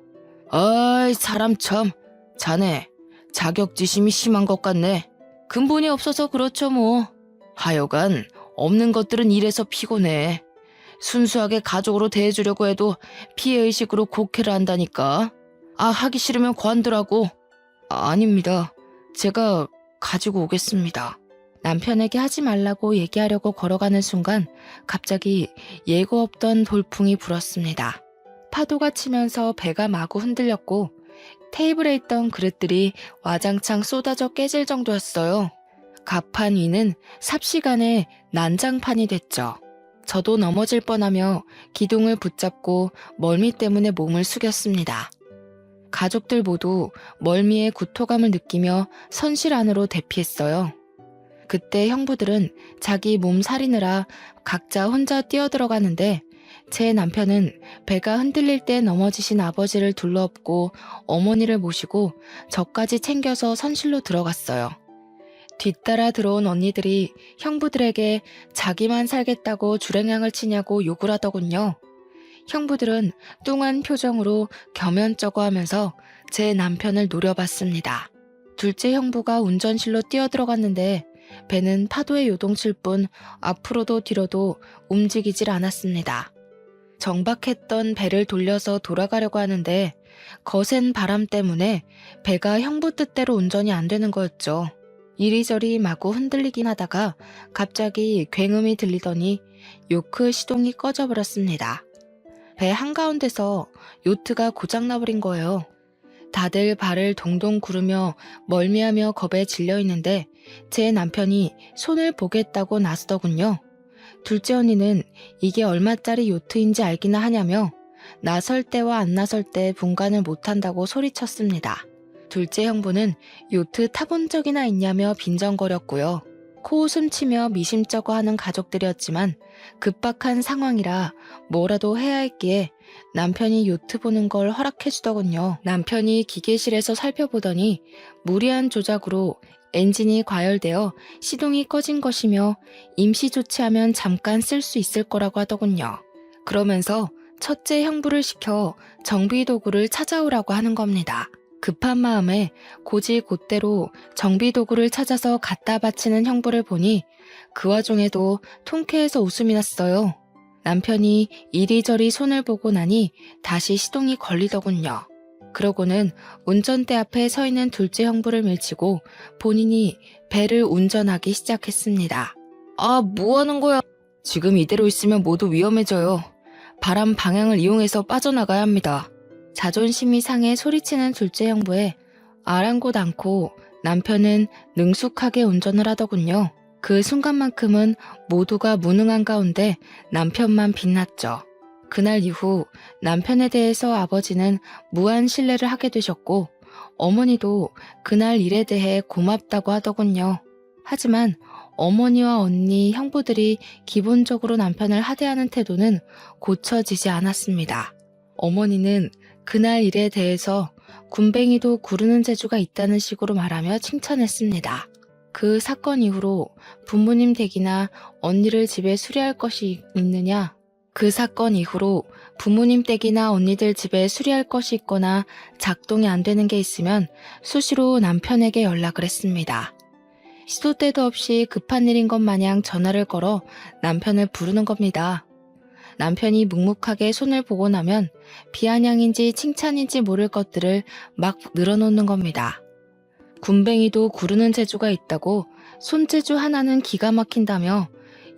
아이, 사람 참. 자네, 자격지심이 심한 것 같네. 근본이 없어서 그렇죠 뭐. 하여간 없는 것들은 일해서 피곤해. 순수하게 가족으로 대해주려고 해도 피해의식으로 곡해를 한다니까. 아, 하기 싫으면 관두라고. 아닙니다. 제가 가지고 오겠습니다. 남편에게 하지 말라고 얘기하려고 걸어가는 순간 갑자기 예고 없던 돌풍이 불었습니다. 파도가 치면서 배가 마구 흔들렸고 테이블에 있던 그릇들이 와장창 쏟아져 깨질 정도였어요. 갑판 위는 삽시간에 난장판이 됐죠. 저도 넘어질 뻔하며 기둥을 붙잡고 멀미 때문에 몸을 숙였습니다. 가족들 모두 멀미의 구토감을 느끼며 선실 안으로 대피했어요. 그때 형부들은 자기 몸 사리느라 각자 혼자 뛰어들어가는데 제 남편은 배가 흔들릴 때 넘어지신 아버지를 둘러엎고 어머니를 모시고 저까지 챙겨서 선실로 들어갔어요. 뒤따라 들어온 언니들이 형부들에게 자기만 살겠다고 주랭랑을 치냐고 욕을 하더군요. 형부들은 뚱한 표정으로 겸연쩍어 하면서 제 남편을 노려봤습니다. 둘째 형부가 운전실로 뛰어들어갔는데 배는 파도에 요동칠 뿐 앞으로도 뒤로도 움직이질 않았습니다. 정박했던 배를 돌려서 돌아가려고 하는데 거센 바람 때문에 배가 형부 뜻대로 운전이 안 되는 거였죠. 이리저리 마구 흔들리긴 하다가 갑자기 굉음이 들리더니 요크 시동이 꺼져버렸습니다. 배 한가운데서 요트가 고장나버린 거예요. 다들 발을 동동 구르며 멀미하며 겁에 질려 있는데 제 남편이 손을 보겠다고 나서더군요. 둘째 언니는 이게 얼마짜리 요트인지 알기나 하냐며 나설 때와 안 나설 때 분간을 못한다고 소리쳤습니다. 둘째 형부는 요트 타본 적이나 있냐며 빈정거렸고요. 코웃음 치며 미심쩍어 하는 가족들이었지만 급박한 상황이라 뭐라도 해야 했기에 남편이 요트 보는 걸 허락해주더군요. 남편이 기계실에서 살펴보더니 무리한 조작으로 엔진이 과열되어 시동이 꺼진 것이며 임시 조치하면 잠깐 쓸 수 있을 거라고 하더군요. 그러면서 첫째 형부를 시켜 정비도구를 찾아오라고 하는 겁니다. 급한 마음에 곧이곧대로 정비도구를 찾아서 갖다 바치는 형부를 보니 그 와중에도 통쾌해서 웃음이 났어요. 남편이 이리저리 손을 보고 나니 다시 시동이 걸리더군요. 그러고는 운전대 앞에 서 있는 둘째 형부를 밀치고 본인이 배를 운전하기 시작했습니다. 아, 뭐 하는 거야? 지금 이대로 있으면 모두 위험해져요. 바람 방향을 이용해서 빠져나가야 합니다. 자존심이 상해 소리치는 둘째 형부에 아랑곳 않고 남편은 능숙하게 운전을 하더군요. 그 순간만큼은 모두가 무능한 가운데 남편만 빛났죠. 그날 이후 남편에 대해서 아버지는 무한 신뢰를 하게 되셨고 어머니도 그날 일에 대해 고맙다고 하더군요. 하지만 어머니와 언니, 형부들이 기본적으로 남편을 하대하는 태도는 고쳐지지 않았습니다. 어머니는 그날 일에 대해서 군뱅이도 구르는 재주가 있다는 식으로 말하며 칭찬했습니다. 그 사건 이후로 부모님 댁이나 언니를 집에 수리할 것이 있느냐? 그 사건 이후로 부모님 댁이나 언니들 집에 수리할 것이 있거나 작동이 안 되는 게 있으면 수시로 남편에게 연락을 했습니다. 시도 때도 없이 급한 일인 것 마냥 전화를 걸어 남편을 부르는 겁니다. 남편이 묵묵하게 손을 보고 나면 비아냥인지 칭찬인지 모를 것들을 막 늘어놓는 겁니다. 군뱅이도 구르는 재주가 있다고 손재주 하나는 기가 막힌다며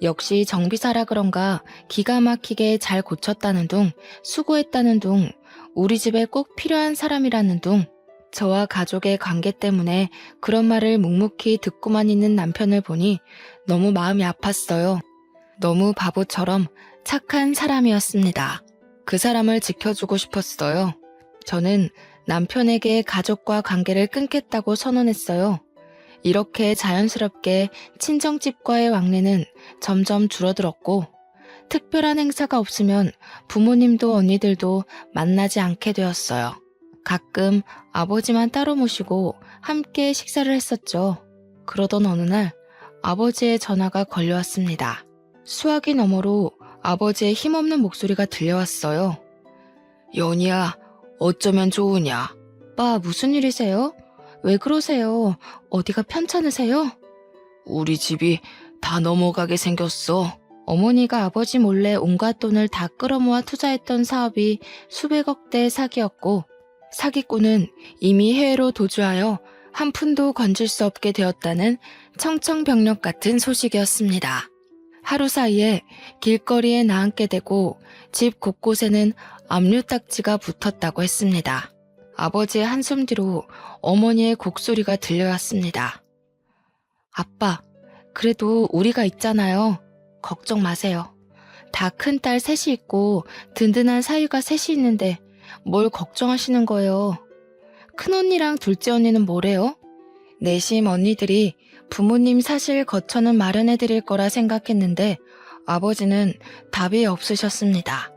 역시 정비사라 그런가 기가 막히게 잘 고쳤다는 둥, 수고했다는 둥, 우리 집에 꼭 필요한 사람이라는 둥, 저와 가족의 관계 때문에 그런 말을 묵묵히 듣고만 있는 남편을 보니 너무 마음이 아팠어요. 너무 바보처럼 착한 사람이었습니다. 그 사람을 지켜주고 싶었어요. 저는 남편에게 가족과 관계를 끊겠다고 선언했어요. 이렇게 자연스럽게 친정집과의 왕래는 점점 줄어들었고 특별한 행사가 없으면 부모님도 언니들도 만나지 않게 되었어요. 가끔 아버지만 따로 모시고 함께 식사를 했었죠. 그러던 어느 날 아버지의 전화가 걸려왔습니다. 수화기 너머로 아버지의 힘없는 목소리가 들려왔어요. 연희야, 어쩌면 좋으냐? 빠, 무슨 일이세요? 왜 그러세요? 어디가 편찮으세요? 우리 집이 다 넘어가게 생겼어. 어머니가 아버지 몰래 온갖 돈을 다 끌어모아 투자했던 사업이 수백억 대의 사기였고, 사기꾼은 이미 해외로 도주하여 한 푼도 건질 수 없게 되었다는 청천벽력 같은 소식이었습니다. 하루 사이에 길거리에 나앉게 되고 집 곳곳에는 압류딱지가 붙었다고 했습니다. 아버지의 한숨 뒤로 어머니의 곡소리가 들려왔습니다. 아빠, 그래도 우리가 있잖아요. 걱정 마세요. 다 큰딸 셋이 있고 든든한 사위가 셋이 있는데 뭘 걱정하시는 거예요. 큰언니랑 둘째 언니는 뭐래요? 내심 언니들이 부모님 사실 거처는 마련해 드릴 거라 생각했는데 아버지는 답이 없으셨습니다.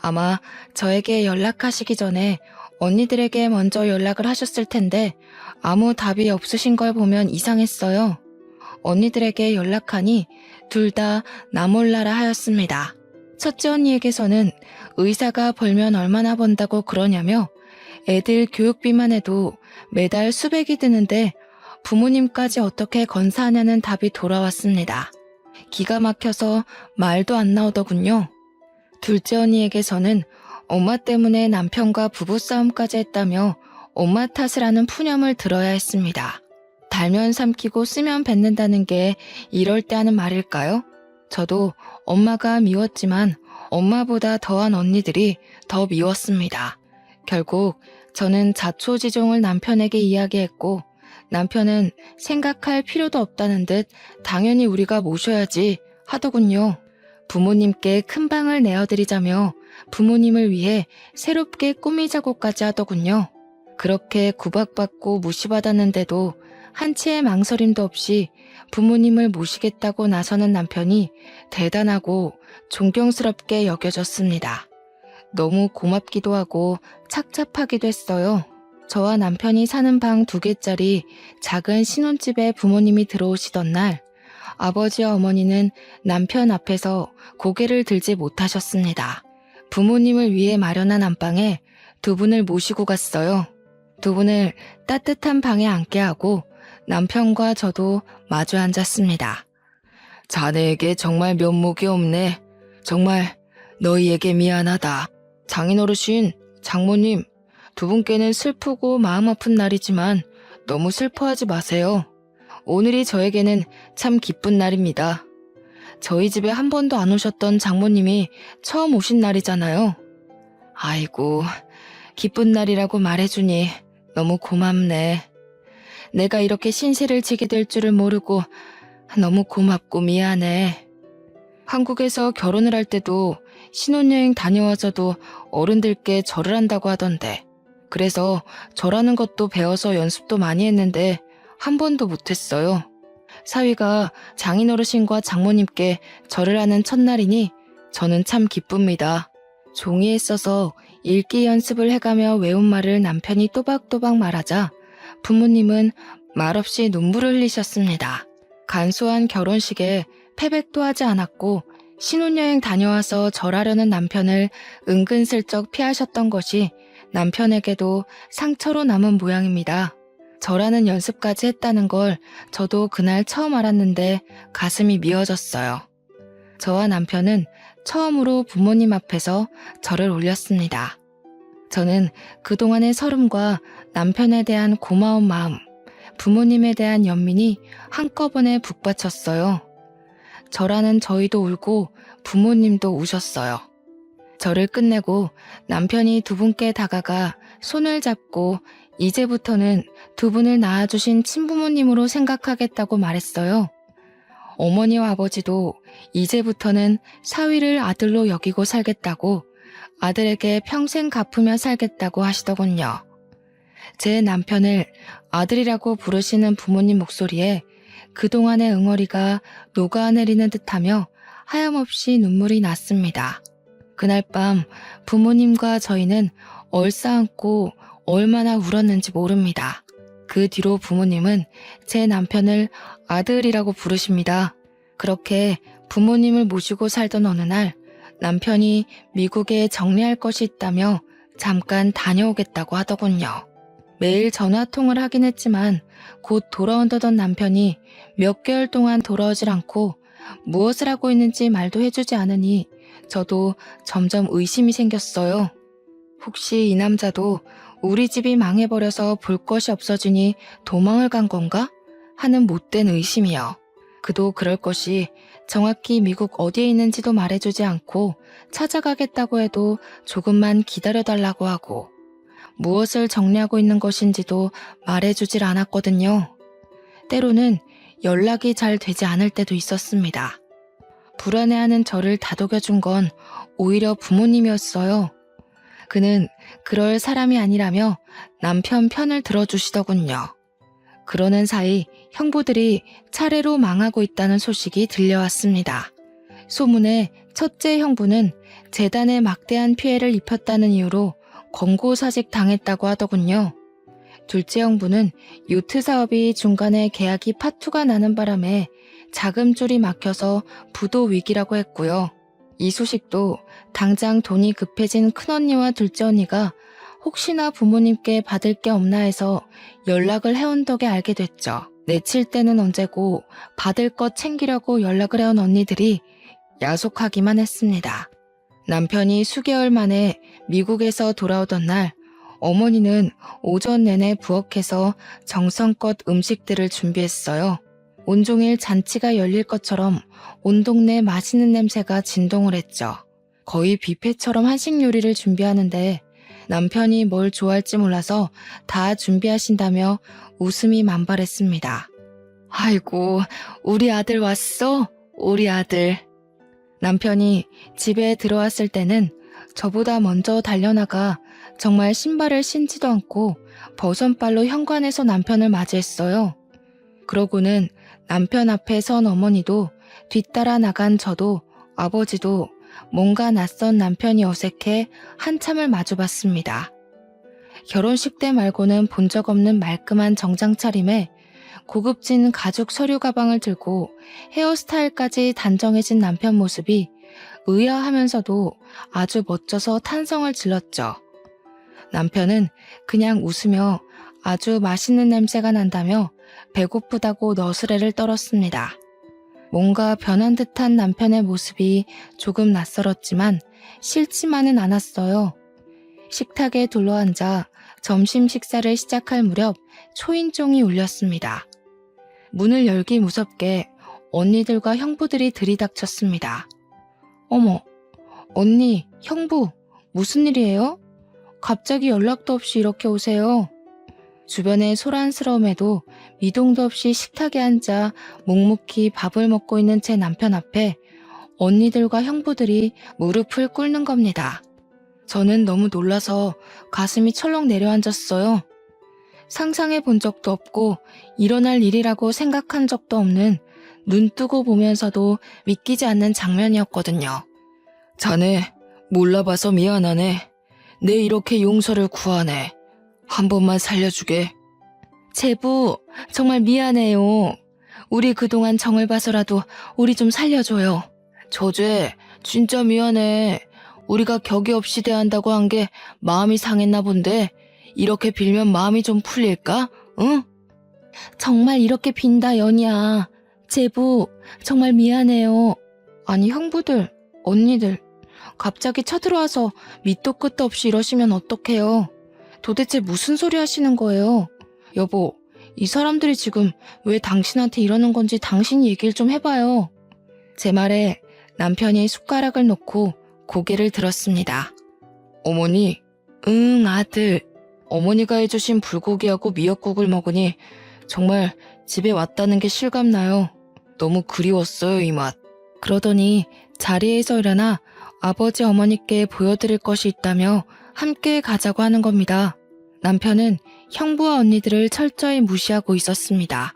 아마 저에게 연락하시기 전에 언니들에게 먼저 연락을 하셨을 텐데 아무 답이 없으신 걸 보면 이상했어요. 언니들에게 연락하니 둘 다 나 몰라라 하였습니다. 첫째 언니에게서는 의사가 벌면 얼마나 번다고 그러냐며 애들 교육비만 해도 매달 수백이 드는데 부모님까지 어떻게 건사하냐는 답이 돌아왔습니다. 기가 막혀서 말도 안 나오더군요. 둘째 언니에게서는 엄마 때문에 남편과 부부싸움까지 했다며 엄마 탓을 하는 푸념을 들어야 했습니다. 달면 삼키고 쓰면 뱉는다는 게 이럴 때 하는 말일까요? 저도 엄마가 미웠지만 엄마보다 더한 언니들이 더 미웠습니다. 결국 저는 자초지종을 남편에게 이야기했고 남편은 생각할 필요도 없다는 듯 당연히 우리가 모셔야지 하더군요. 부모님께 큰 방을 내어드리자며 부모님을 위해 새롭게 꾸미자고까지 하더군요. 그렇게 구박받고 무시받았는데도 한치의 망설임도 없이 부모님을 모시겠다고 나서는 남편이 대단하고 존경스럽게 여겨졌습니다. 너무 고맙기도 하고 착잡하기도 했어요. 저와 남편이 사는 방 2개짜리 작은 신혼집에 부모님이 들어오시던 날 아버지와 어머니는 남편 앞에서 고개를 들지 못하셨습니다. 부모님을 위해 마련한 안방에 2분을 모시고 갔어요. 2분을 따뜻한 방에 앉게 하고 남편과 저도 마주 앉았습니다. 자네에게 정말 면목이 없네. 정말 너희에게 미안하다. 장인어르신, 장모님, 2분께는 슬프고 마음 아픈 날이지만 너무 슬퍼하지 마세요. 오늘이 저에게는 참 기쁜 날입니다. 저희 집에 한 번도 안 오셨던 장모님이 처음 오신 날이잖아요. 아이고, 기쁜 날이라고 말해주니 너무 고맙네. 내가 이렇게 신세를 지게 될 줄을 모르고 너무 고맙고 미안해. 한국에서 결혼을 할 때도 신혼여행 다녀와서도 어른들께 절을 한다고 하던데 그래서 절하는 것도 배워서 연습도 많이 했는데 한 번도 못했어요. 사위가 장인어르신과 장모님께 절을 하는 첫날이니 저는 참 기쁩니다. 종이에 써서 읽기 연습을 해가며 외운 말을 남편이 또박또박 말하자 부모님은 말없이 눈물을 흘리셨습니다. 간소한 결혼식에 패백도 하지 않았고 신혼여행 다녀와서 절하려는 남편을 은근슬쩍 피하셨던 것이 남편에게도 상처로 남은 모양입니다. 절하는 연습까지 했다는 걸 저도 그날 처음 알았는데 가슴이 미어졌어요. 저와 남편은 처음으로 부모님 앞에서 절을 올렸습니다. 저는 그동안의 서름과 남편에 대한 고마운 마음, 부모님에 대한 연민이 한꺼번에 북받쳤어요. 절하는 저희도 울고 부모님도 우셨어요. 절을 끝내고 남편이 2분께 다가가 손을 잡고 이제부터는 2분을 낳아주신 친부모님으로 생각하겠다고 말했어요. 어머니와 아버지도 이제부터는 사위를 아들로 여기고 살겠다고 아들에게 평생 갚으며 살겠다고 하시더군요. 제 남편을 아들이라고 부르시는 부모님 목소리에 그동안의 응어리가 녹아내리는 듯하며 하염없이 눈물이 났습니다. 그날 밤 부모님과 저희는 얼싸안고 얼마나 울었는지 모릅니다. 그 뒤로 부모님은 제 남편을 아들이라고 부르십니다. 그렇게 부모님을 모시고 살던 어느 날 남편이 미국에 정리할 것이 있다며 잠깐 다녀오겠다고 하더군요. 매일 전화통을 하긴 했지만 곧 돌아온다던 남편이 몇 개월 동안 돌아오질 않고 무엇을 하고 있는지 말도 해주지 않으니 저도 점점 의심이 생겼어요. 혹시 이 남자도 우리 집이 망해버려서 볼 것이 없어지니 도망을 간 건가? 하는 못된 의심이요. 그도 그럴 것이 정확히 미국 어디에 있는지도 말해주지 않고 찾아가겠다고 해도 조금만 기다려달라고 하고 무엇을 정리하고 있는 것인지도 말해주질 않았거든요. 때로는 연락이 잘 되지 않을 때도 있었습니다. 불안해하는 저를 다독여준 건 오히려 부모님이었어요. 그는 그럴 사람이 아니라며 남편 편을 들어주시더군요. 그러는 사이 형부들이 차례로 망하고 있다는 소식이 들려왔습니다. 소문에 첫째 형부는 재단에 막대한 피해를 입혔다는 이유로 권고사직 당했다고 하더군요. 둘째 형부는 요트 사업이 중간에 계약이 파투가 나는 바람에 자금줄이 막혀서 부도 위기라고 했고요. 이 소식도 당장 돈이 급해진 큰언니와 둘째 언니가 혹시나 부모님께 받을 게 없나 해서 연락을 해온 덕에 알게 됐죠. 내칠 때는 언제고 받을 것 챙기려고 연락을 해온 언니들이 야속하기만 했습니다. 남편이 수개월 만에 미국에서 돌아오던 날 어머니는 오전 내내 부엌에서 정성껏 음식들을 준비했어요. 온종일 잔치가 열릴 것처럼 온 동네 맛있는 냄새가 진동을 했죠. 거의 뷔페처럼 한식 요리를 준비하는데 남편이 뭘 좋아할지 몰라서 다 준비하신다며 웃음이 만발했습니다. 아이고, 우리 아들 왔어? 우리 아들. 남편이 집에 들어왔을 때는 저보다 먼저 달려나가 정말 신발을 신지도 않고 버선발로 현관에서 남편을 맞이했어요. 그러고는 남편 앞에 선 어머니도 뒤따라 나간 저도 아버지도 뭔가 낯선 남편이 어색해 한참을 마주봤습니다. 결혼식 때 말고는 본 적 없는 말끔한 정장 차림에 고급진 가죽 서류 가방을 들고 헤어스타일까지 단정해진 남편 모습이 의아하면서도 아주 멋져서 탄성을 질렀죠. 남편은 그냥 웃으며 아주 맛있는 냄새가 난다며 배고프다고 너스레를 떨었습니다. 뭔가 변한 듯한 남편의 모습이 조금 낯설었지만 싫지만은 않았어요. 식탁에 둘러앉아 점심 식사를 시작할 무렵 초인종이 울렸습니다. 문을 열기 무섭게 언니들과 형부들이 들이닥쳤습니다. 어머, 언니, 형부, 무슨 일이에요? 갑자기 연락도 없이 이렇게 오세요. 주변의 소란스러움에도 미동도 없이 식탁에 앉아 묵묵히 밥을 먹고 있는 제 남편 앞에 언니들과 형부들이 무릎을 꿇는 겁니다. 저는 너무 놀라서 가슴이 철렁 내려앉았어요. 상상해 본 적도 없고 일어날 일이라고 생각한 적도 없는 눈 뜨고 보면서도 믿기지 않는 장면이었거든요. 자네, 몰라봐서 미안하네. 내 이렇게 용서를 구하네. 한 번만 살려주게. 제부, 정말 미안해요. 우리 그동안 정을 봐서라도 우리 좀 살려줘요. 저죄, 진짜 미안해. 우리가 격이 없이 대한다고 한 게 마음이 상했나 본데 이렇게 빌면 마음이 좀 풀릴까? 응? 정말 이렇게 빈다, 연이야. 제부, 정말 미안해요. 아니, 형부들, 언니들, 갑자기 쳐들어와서 밑도 끝도 없이 이러시면 어떡해요? 도대체 무슨 소리 하시는 거예요? 여보, 이 사람들이 지금 왜 당신한테 이러는 건지 당신이 얘기를 좀 해봐요. 제 말에 남편이 숟가락을 놓고 고개를 들었습니다. 어머니, 응, 아들. 어머니가 해주신 불고기하고 미역국을 먹으니 정말 집에 왔다는 게 실감나요. 너무 그리웠어요, 이 맛. 그러더니 자리에서 일어나 아버지 어머니께 보여드릴 것이 있다며 함께 가자고 하는 겁니다. 남편은 형부와 언니들을 철저히 무시하고 있었습니다.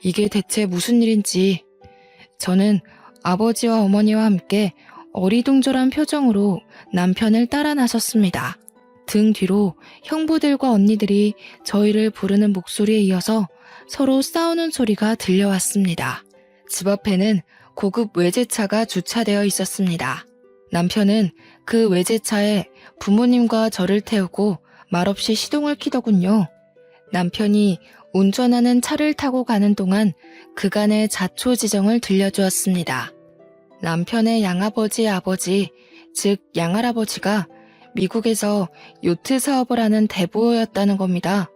이게 대체 무슨 일인지. 저는 아버지와 어머니와 함께 어리둥절한 표정으로 남편을 따라 나섰습니다. 등 뒤로 형부들과 언니들이 저희를 부르는 목소리에 이어서 서로 싸우는 소리가 들려왔습니다. 집 앞에는 고급 외제차가 주차되어 있었습니다. 남편은 그 외제차에 부모님과 저를 태우고 말없이 시동을 켜더군요. 남편이 운전하는 차를 타고 가는 동안 그간의 자초지정을 들려주었습니다. 남편의 양아버지의 아버지, 즉 양할아버지가 미국에서 요트 사업을 하는 대부호였다는 겁니다.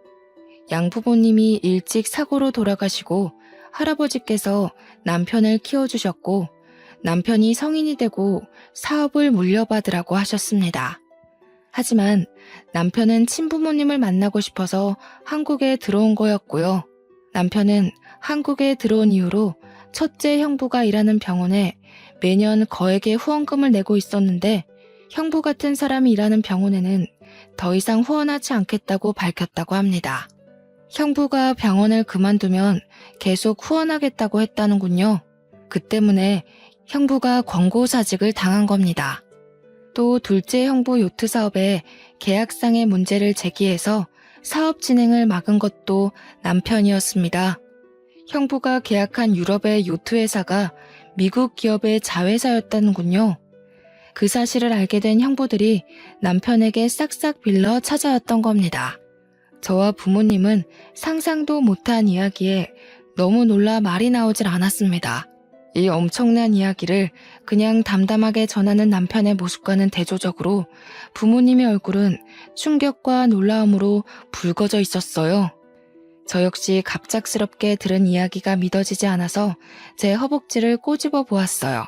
양부모님이 일찍 사고로 돌아가시고 할아버지께서 남편을 키워주셨고 남편이 성인이 되고 사업을 물려받으라고 하셨습니다. 하지만 남편은 친부모님을 만나고 싶어서 한국에 들어온 거였고요. 남편은 한국에 들어온 이후로 첫째 형부가 일하는 병원에 매년 거액의 후원금을 내고 있었는데 형부 같은 사람이 일하는 병원에는 더 이상 후원하지 않겠다고 밝혔다고 합니다. 형부가 병원을 그만두면 계속 후원하겠다고 했다는군요. 그 때문에 형부가 권고사직을 당한 겁니다. 또 둘째 형부 요트 사업에 계약상의 문제를 제기해서 사업 진행을 막은 것도 남편이었습니다. 형부가 계약한 유럽의 요트 회사가 미국 기업의 자회사였다는군요. 그 사실을 알게 된 형부들이 남편에게 싹싹 빌러 찾아왔던 겁니다. 저와 부모님은 상상도 못한 이야기에 너무 놀라 말이 나오질 않았습니다. 이 엄청난 이야기를 그냥 담담하게 전하는 남편의 모습과는 대조적으로 부모님의 얼굴은 충격과 놀라움으로 붉어져 있었어요. 저 역시 갑작스럽게 들은 이야기가 믿어지지 않아서 제 허벅지를 꼬집어 보았어요.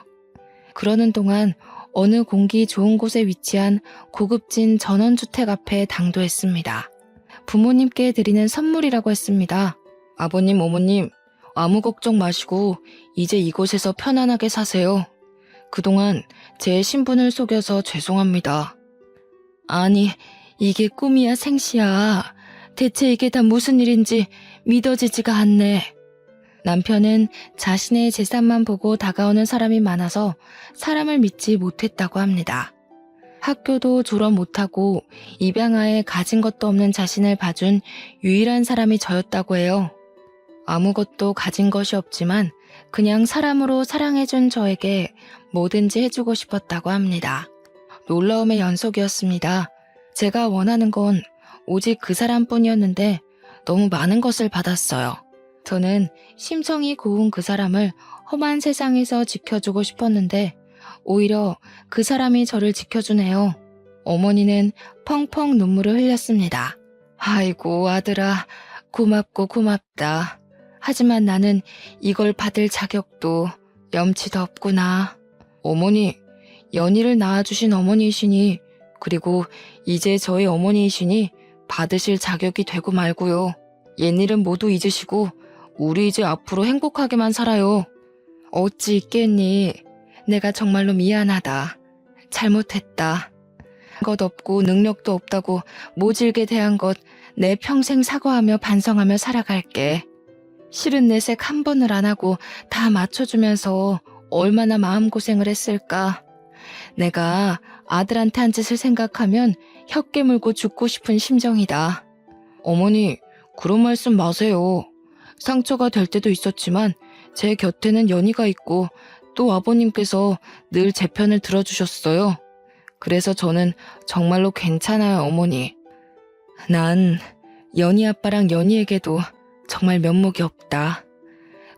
그러는 동안 어느 공기 좋은 곳에 위치한 고급진 전원주택 앞에 당도했습니다. 부모님께 드리는 선물이라고 했습니다. 아버님, 어머님, 아무 걱정 마시고 이제 이곳에서 편안하게 사세요. 그동안 제 신분을 속여서 죄송합니다. 아니, 이게 꿈이야 생시야. 대체 이게 다 무슨 일인지 믿어지지가 않네. 남편은 자신의 재산만 보고 다가오는 사람이 많아서 사람을 믿지 못했다고 합니다. 학교도 졸업 못하고 입양아에 가진 것도 없는 자신을 봐준 유일한 사람이 저였다고 해요. 아무것도 가진 것이 없지만 그냥 사람으로 사랑해준 저에게 뭐든지 해주고 싶었다고 합니다. 놀라움의 연속이었습니다. 제가 원하는 건 오직 그 사람뿐이었는데 너무 많은 것을 받았어요. 저는 심성이 고운 그 사람을 험한 세상에서 지켜주고 싶었는데 오히려 그 사람이 저를 지켜주네요. 어머니는 펑펑 눈물을 흘렸습니다. 아이고 아들아, 고맙고 고맙다. 하지만 나는 이걸 받을 자격도 염치도 없구나. 어머니, 연희를 낳아주신 어머니이시니 그리고 이제 저희 어머니이시니 받으실 자격이 되고 말고요. 옛일은 모두 잊으시고 우리 이제 앞으로 행복하게만 살아요. 어찌 있겠니? 내가 정말로 미안하다. 잘못했다. 것 없고 능력도 없다고 모질게 대한 것 내 평생 사과하며 반성하며 살아갈게. 싫은 내색 한 번을 안 하고 다 맞춰주면서 얼마나 마음고생을 했을까. 내가 아들한테 한 짓을 생각하면 혀 깨물고 죽고 싶은 심정이다. 어머니, 그런 말씀 마세요. 상처가 될 때도 있었지만 제 곁에는 연희가 있고 또 아버님께서 늘 제 편을 들어주셨어요. 그래서 저는 정말로 괜찮아요, 어머니. 난 연희 아빠랑 연희에게도 정말 면목이 없다.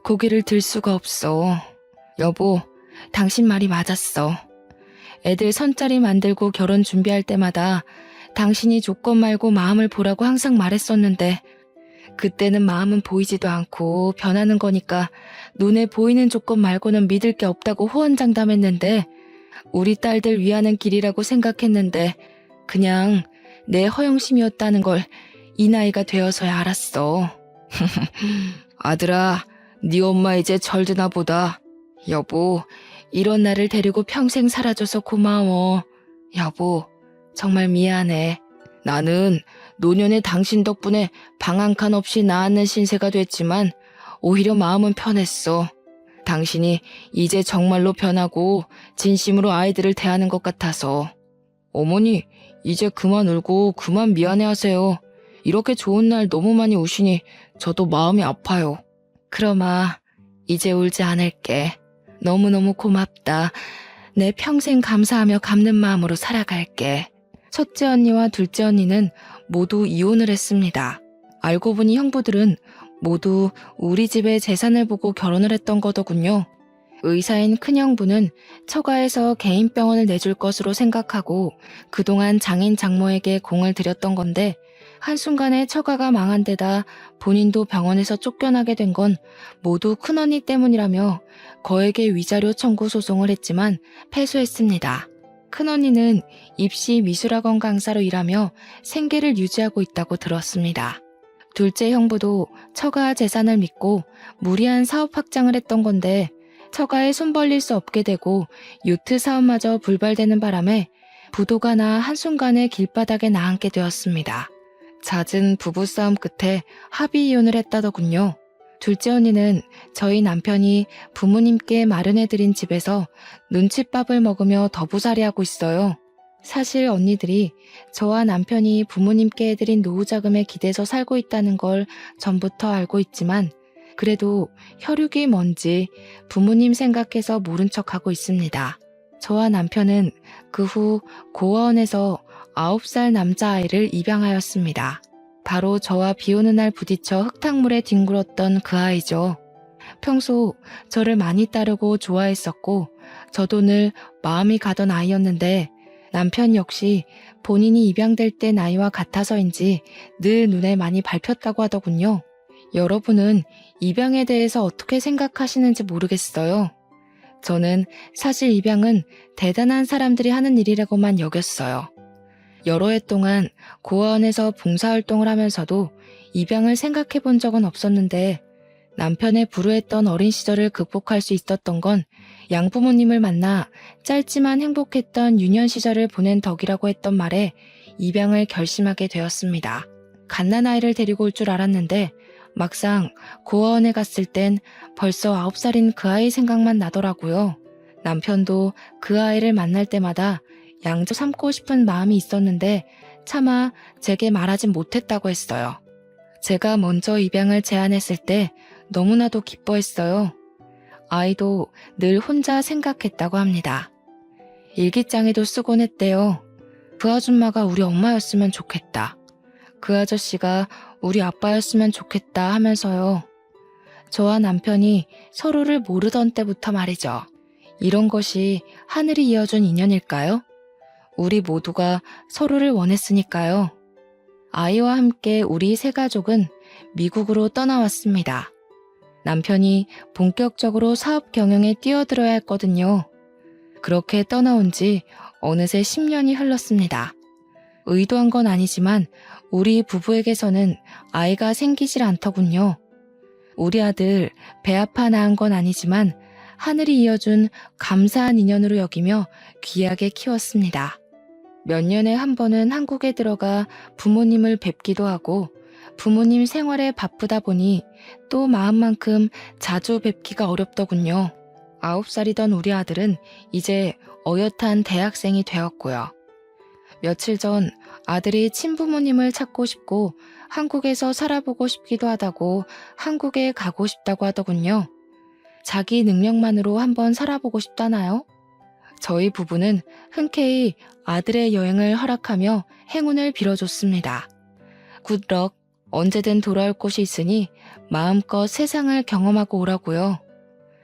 고개를 들 수가 없어. 여보, 당신 말이 맞았어. 애들 선자리 만들고 결혼 준비할 때마다 당신이 조건 말고 마음을 보라고 항상 말했었는데 그때는 마음은 보이지도 않고 변하는 거니까 눈에 보이는 조건 말고는 믿을 게 없다고 호언장담했는데 우리 딸들 위하는 길이라고 생각했는데 그냥 내 허영심이었다는 걸 이 나이가 되어서야 알았어. 아들아, 네 엄마 이제 절드나 보다. 여보, 이런 나를 데리고 평생 살아줘서 고마워. 여보, 정말 미안해. 나는 노년의 당신 덕분에 방 한 칸 없이 낳았는 신세가 됐지만 오히려 마음은 편했어. 당신이 이제 정말로 변하고 진심으로 아이들을 대하는 것 같아서. 어머니, 이제 그만 울고 그만 미안해하세요. 이렇게 좋은 날 너무 많이 우시니 저도 마음이 아파요. 그럼아, 이제 울지 않을게. 너무너무 고맙다. 내 평생 감사하며 갚는 마음으로 살아갈게. 첫째 언니와 둘째 언니는 모두 이혼을 했습니다. 알고 보니 형부들은 모두 우리 집의 재산을 보고 결혼을 했던 거더군요. 의사인 큰형부는 처가에서 개인 병원을 내줄 것으로 생각하고 그동안 장인 장모에게 공을 들였던 건데 한순간에 처가가 망한 데다 본인도 병원에서 쫓겨나게 된 건 모두 큰언니 때문이라며 거액의 위자료 청구 소송을 했지만 패소했습니다. 큰언니는 입시 미술학원 강사로 일하며 생계를 유지하고 있다고 들었습니다. 둘째 형부도 처가 재산을 믿고 무리한 사업 확장을 했던 건데 처가에 손 벌릴 수 없게 되고 요트 사업마저 불발되는 바람에 부도가 나 한순간에 길바닥에 나앉게 되었습니다. 잦은 부부싸움 끝에 합의 이혼을 했다더군요. 둘째 언니는 저희 남편이 부모님께 마련해드린 집에서 눈칫밥을 먹으며 더부살이하고 있어요. 사실 언니들이 저와 남편이 부모님께 해드린 노후자금에 기대서 살고 있다는 걸 전부터 알고 있지만 그래도 혈육이 뭔지 부모님 생각해서 모른 척하고 있습니다. 저와 남편은 그 후 고아원에서 9살 남자아이를 입양하였습니다. 바로 저와 비오는 날 부딪혀 흙탕물에 뒹굴었던 그 아이죠. 평소 저를 많이 따르고 좋아했었고 저도 늘 마음이 가던 아이였는데 남편 역시 본인이 입양될 때 나이와 같아서인지 늘 눈에 많이 밟혔다고 하더군요. 여러분은 입양에 대해서 어떻게 생각하시는지 모르겠어요. 저는 사실 입양은 대단한 사람들이 하는 일이라고만 여겼어요. 여러 해 동안 고아원에서 봉사활동을 하면서도 입양을 생각해 본 적은 없었는데 남편의 불우했던 어린 시절을 극복할 수 있었던 건 양부모님을 만나 짧지만 행복했던 유년 시절을 보낸 덕이라고 했던 말에 입양을 결심하게 되었습니다. 갓난아이를 데리고 올 줄 알았는데 막상 고아원에 갔을 땐 벌써 9살인 그 아이 생각만 나더라고요. 남편도 그 아이를 만날 때마다 양자 삼고 싶은 마음이 있었는데 차마 제게 말하진 못했다고 했어요. 제가 먼저 입양을 제안했을 때 너무나도 기뻐했어요. 아이도 늘 혼자 생각했다고 합니다. 일기장에도 쓰곤 했대요. 그 아줌마가 우리 엄마였으면 좋겠다. 그 아저씨가 우리 아빠였으면 좋겠다 하면서요. 저와 남편이 서로를 모르던 때부터 말이죠. 이런 것이 하늘이 이어준 인연일까요? 우리 모두가 서로를 원했으니까요. 아이와 함께 우리 세 가족은 미국으로 떠나왔습니다. 남편이 본격적으로 사업 경영에 뛰어들어야 했거든요. 그렇게 떠나온 지 어느새 10년이 흘렀습니다. 의도한 건 아니지만 우리 부부에게서는 아이가 생기질 않더군요. 우리 아들 배 아파 낳은 건 아니지만 하늘이 이어준 감사한 인연으로 여기며 귀하게 키웠습니다. 몇 년에 한 번은 한국에 들어가 부모님을 뵙기도 하고 부모님 생활에 바쁘다 보니 또 마음만큼 자주 뵙기가 어렵더군요. 9살이던 우리 아들은 이제 어엿한 대학생이 되었고요. 며칠 전 아들이 친부모님을 찾고 싶고 한국에서 살아보고 싶기도 하다고 한국에 가고 싶다고 하더군요. 자기 능력만으로 한번 살아보고 싶다나요? 저희 부부는 흔쾌히 아들의 여행을 허락하며 행운을 빌어줬습니다. 굿럭, 언제든 돌아올 곳이 있으니 마음껏 세상을 경험하고 오라고요.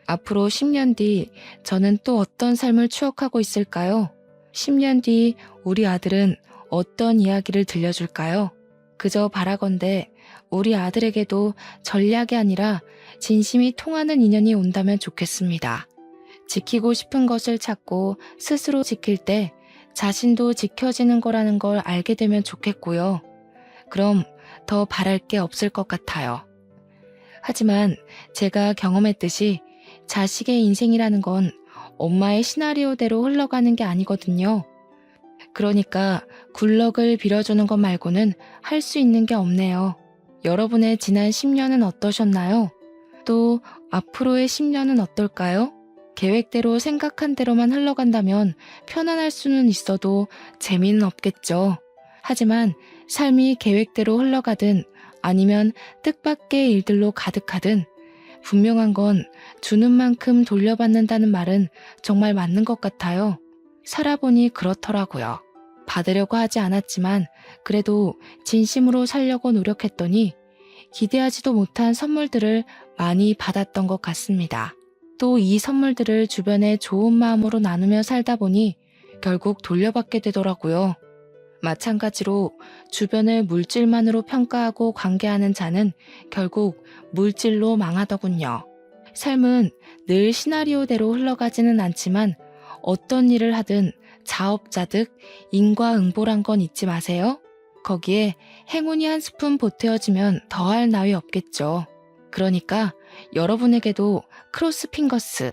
앞으로 10년 뒤 저는 또 어떤 삶을 추억하고 있을까요? 10년 뒤 우리 아들은 어떤 이야기를 들려줄까요? 그저 바라건대 우리 아들에게도 전략이 아니라 진심이 통하는 인연이 온다면 좋겠습니다. 지키고 싶은 것을 찾고 스스로 지킬 때 자신도 지켜지는 거라는 걸 알게 되면 좋겠고요. 그럼 더 바랄 게 없을 것 같아요. 하지만 제가 경험했듯이 자식의 인생이라는 건 엄마의 시나리오대로 흘러가는 게 아니거든요. 그러니까 굴럭을 빌어주는 것 말고는 할 수 있는 게 없네요. 여러분의 지난 10년은 어떠셨나요? 또 앞으로의 10년은 어떨까요? 계획대로 생각한 대로만 흘러간다면 편안할 수는 있어도 재미는 없겠죠. 하지만 삶이 계획대로 흘러가든 아니면 뜻밖의 일들로 가득하든 분명한 건 주는 만큼 돌려받는다는 말은 정말 맞는 것 같아요. 살아보니 그렇더라고요. 받으려고 하지 않았지만 그래도 진심으로 살려고 노력했더니 기대하지도 못한 선물들을 많이 받았던 것 같습니다. 또 이 선물들을 주변에 좋은 마음으로 나누며 살다 보니 결국 돌려받게 되더라고요. 마찬가지로 주변을 물질만으로 평가하고 관계하는 자는 결국 물질로 망하더군요. 삶은 늘 시나리오대로 흘러가지는 않지만 어떤 일을 하든 자업자득 인과응보란 건 잊지 마세요. 거기에 행운이 한 스푼 보태어지면 더할 나위 없겠죠. 그러니까 여러분에게도 크로스핑거스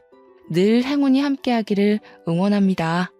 늘 행운이 함께하기를 응원합니다.